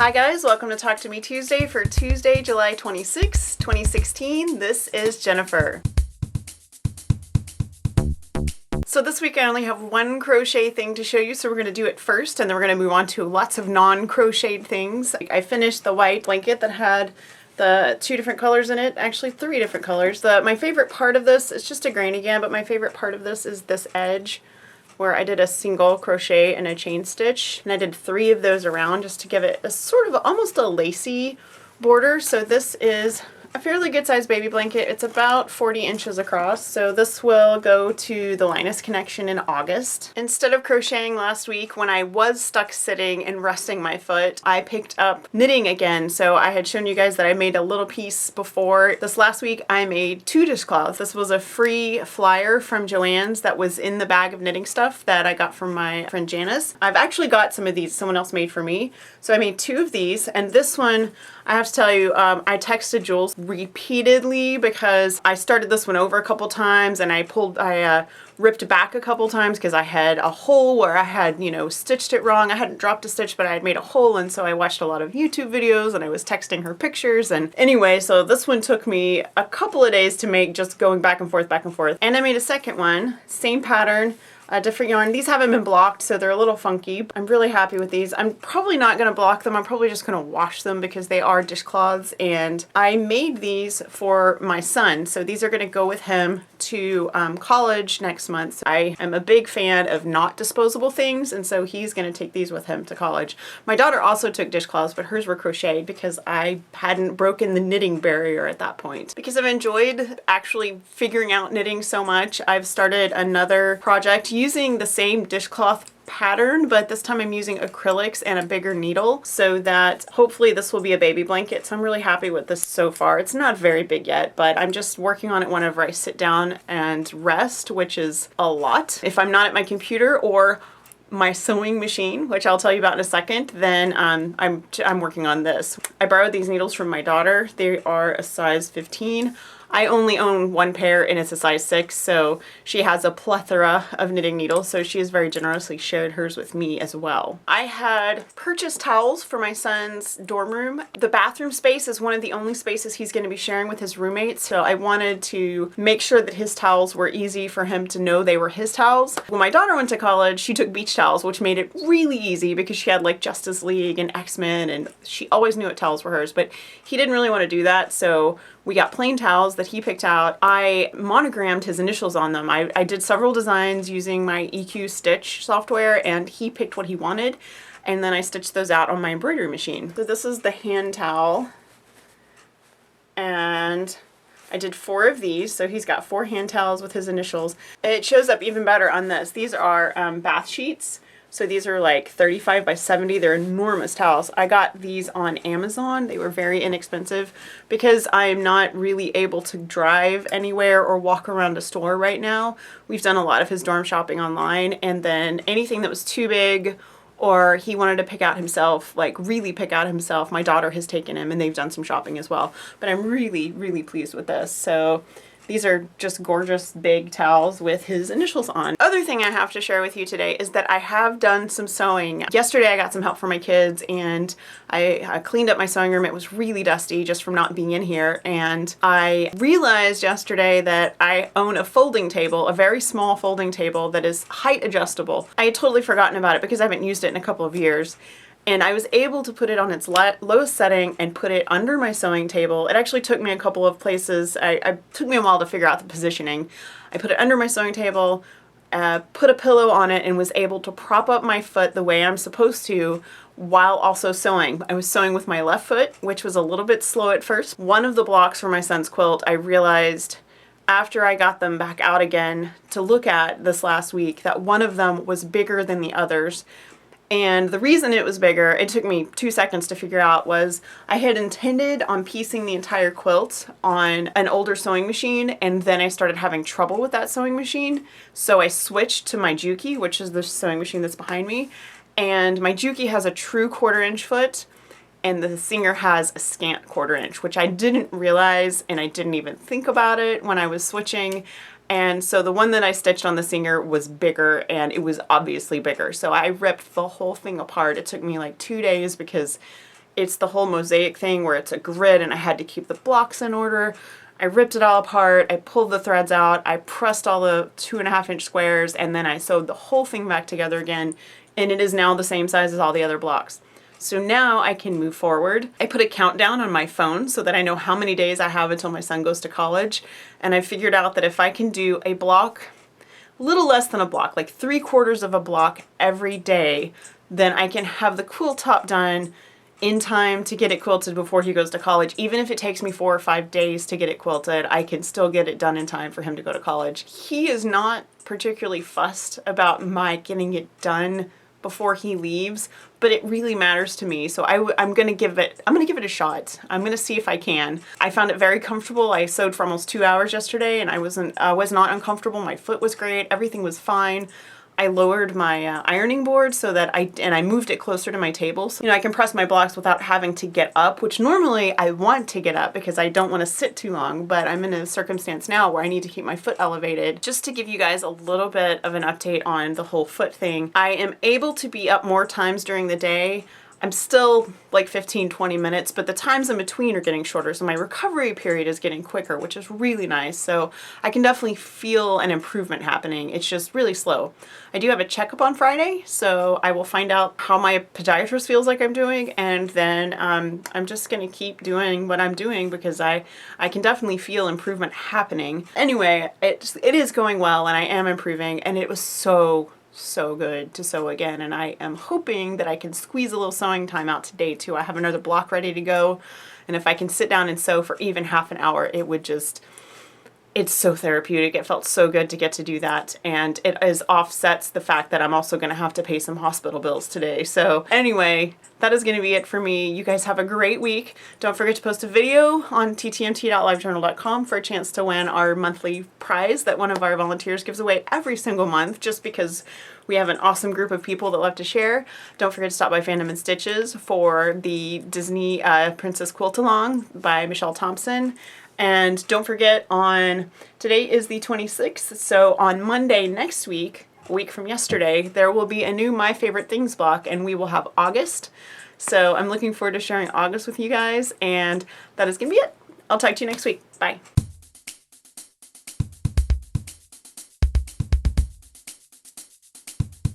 Hi guys, welcome to Talk to Me Tuesday for Tuesday, July 26, 2016. This is Jennifer. So this week I only have one crochet thing to show you, so we're going to do it first and then we're going to move on to lots of non-crocheted things. I finished the white blanket that had the two different colors in it, actually three different colors. My favorite part of this, it's just a grain again, but my favorite part of this is this edge where I did a single crochet and a chain stitch, and I did 3 of those around just to give it a sort of almost a lacy border. So this is a fairly good sized baby blanket. It's about 40 inches across, so this will go to the Linus Connection in August. Instead of crocheting last week when I was stuck sitting and resting my foot, I picked up knitting again. So I had shown you guys that I made a little piece before. This last week I made 2 dishcloths. This was a free flyer from Joann's that was in the bag of knitting stuff that I got from my friend Janice. I've actually got some of these someone else made for me. So I made 2 of these, and this one, I have to tell you, I texted Jules repeatedly because I started this one over a couple times and I ripped back a couple times because I had a hole where I had, stitched it wrong. I hadn't dropped a stitch, but I had made a hole, and so I watched a lot of YouTube videos and I was texting her pictures. And anyway, so this one took me a couple of days to make, just going back and forth. And I made a second one, same pattern, a different yarn. These haven't been blocked, so they're a little funky. I'm really happy with these. I'm probably not going to block them. I'm probably just going to wash them because they are dishcloths, and I made these for my son. So these are going to go with him to college next month. I am a big fan of not disposable things, and so he's going to take these with him to college. My daughter also took dishcloths, but hers were crocheted because I hadn't broken the knitting barrier at that point. Because I've enjoyed actually figuring out knitting so much, I've started another project using the same dishcloth pattern, but this time I'm using acrylics and a bigger needle so that hopefully this will be a baby blanket. So I'm really happy with this so far. It's not very big yet, but I'm just working on it whenever I sit down and rest, which is a lot. If I'm not at my computer or my sewing machine, which I'll tell you about in a second, then I'm working on this. I borrowed these needles from my daughter. They are a size 15. I only own 1 pair and it's a size 6, so she has a plethora of knitting needles, so she has very generously shared hers with me as well. I had purchased towels for my son's dorm room. The bathroom space is one of the only spaces he's going to be sharing with his roommates, so I wanted to make sure that his towels were easy for him to know they were his towels. When my daughter went to college, she took beach towels, which made it really easy because she had like Justice League and X-Men, and she always knew what towels were hers, but he didn't really want to do that, so we got plain towels that he picked out. I monogrammed his initials on them. I did several designs using my EQ Stitch software, and he picked what he wanted, and then I stitched those out on my embroidery machine. So this is the hand towel, and I did 4 of these, so he's got 4 hand towels with his initials. It shows up even better on this. These are bath sheets. So these are like 35 by 70. They're enormous towels. I got these on Amazon. They were very inexpensive because I'm not really able to drive anywhere or walk around a store right now. We've done a lot of his dorm shopping online, and then anything that was too big or he wanted to pick out himself, like really pick out himself, my daughter has taken him and they've done some shopping as well. But I'm really, really pleased with this. So these are just gorgeous big towels with his initials on. Other thing I have to share with you today is that I have done some sewing. Yesterday I got some help from my kids, and I cleaned up my sewing room. It was really dusty just from not being in here, and I realized yesterday that I own a folding table, a very small folding table that is height adjustable. I had totally forgotten about it because I haven't used it in a couple of years. And I was able to put it on its lowest setting and put it under my sewing table. It actually took me a couple of places. It took me a while to figure out the positioning. I put it under my sewing table, put a pillow on it, and was able to prop up my foot the way I'm supposed to while also sewing. I was sewing with my left foot, which was a little bit slow at first. One of the blocks for my son's quilt, I realized after I got them back out again to look at this last week that one of them was bigger than the others. And the reason it was bigger, it took me 2 seconds to figure out, was I had intended on piecing the entire quilt on an older sewing machine, and then I started having trouble with that sewing machine. So I switched to my Juki, which is the sewing machine that's behind me. And my Juki has a true 1/4 inch foot, and the Singer has a scant 1/4 inch, which I didn't realize, and I didn't even think about it when I was switching. And so the one that I stitched on the Singer was bigger, and it was obviously bigger. So I ripped the whole thing apart. It took me like 2 days because it's the whole mosaic thing where it's a grid and I had to keep the blocks in order. I ripped it all apart, I pulled the threads out, I pressed all the 2.5-inch squares, and then I sewed the whole thing back together again, and it is now the same size as all the other blocks. So now I can move forward. I put a countdown on my phone so that I know how many days I have until my son goes to college, and I figured out that if I can do a block, a little less than a block, like 3/4 of a block every day, then I can have the quilt top done in time to get it quilted before he goes to college. Even if it takes me 4 or 5 days to get it quilted, I can still get it done in time for him to go to college. He is not particularly fussed about my getting it done before he leaves, but it really matters to me. So I'm gonna give it a shot. I'm gonna see if I can. I found it very comfortable. I sewed for almost 2 hours yesterday, and I was not uncomfortable. My foot was great. Everything was fine. I lowered my ironing board so that I moved it closer to my table. So, I can press my blocks without having to get up, which normally I want to get up because I don't want to sit too long, but I'm in a circumstance now where I need to keep my foot elevated. Just to give you guys a little bit of an update on the whole foot thing, I am able to be up more times during the day. I'm still like 15-20 minutes, but the times in between are getting shorter, so my recovery period is getting quicker, which is really nice. So I can definitely feel an improvement happening. It's just really slow. I do have a checkup on Friday, so I will find out how my podiatrist feels like I'm doing, and then I'm just gonna keep doing what I'm doing because I can definitely feel improvement happening. Anyway, it is going well, and I am improving, and it was so good to sew again, and I am hoping that I can squeeze a little sewing time out today too. I have another block ready to go, and if I can sit down and sew for even half an hour, it's so therapeutic. It felt so good to get to do that, and it offsets the fact that I'm also going to have to pay some hospital bills today. So anyway, that is going to be it for me. You guys have a great week. Don't forget to post a video on ttmt.livejournal.com for a chance to win our monthly prize that one of our volunteers gives away every single month, just because we have an awesome group of people that love to share. Don't forget to stop by Fandom and Stitches for the Disney Princess Quilt Along by Michelle Thompson. And don't forget, today is the 26th, so on Monday next week, a week from yesterday, there will be a new My Favorite Things block, and we will have August. So I'm looking forward to sharing August with you guys, and that is going to be it. I'll talk to you next week. Bye.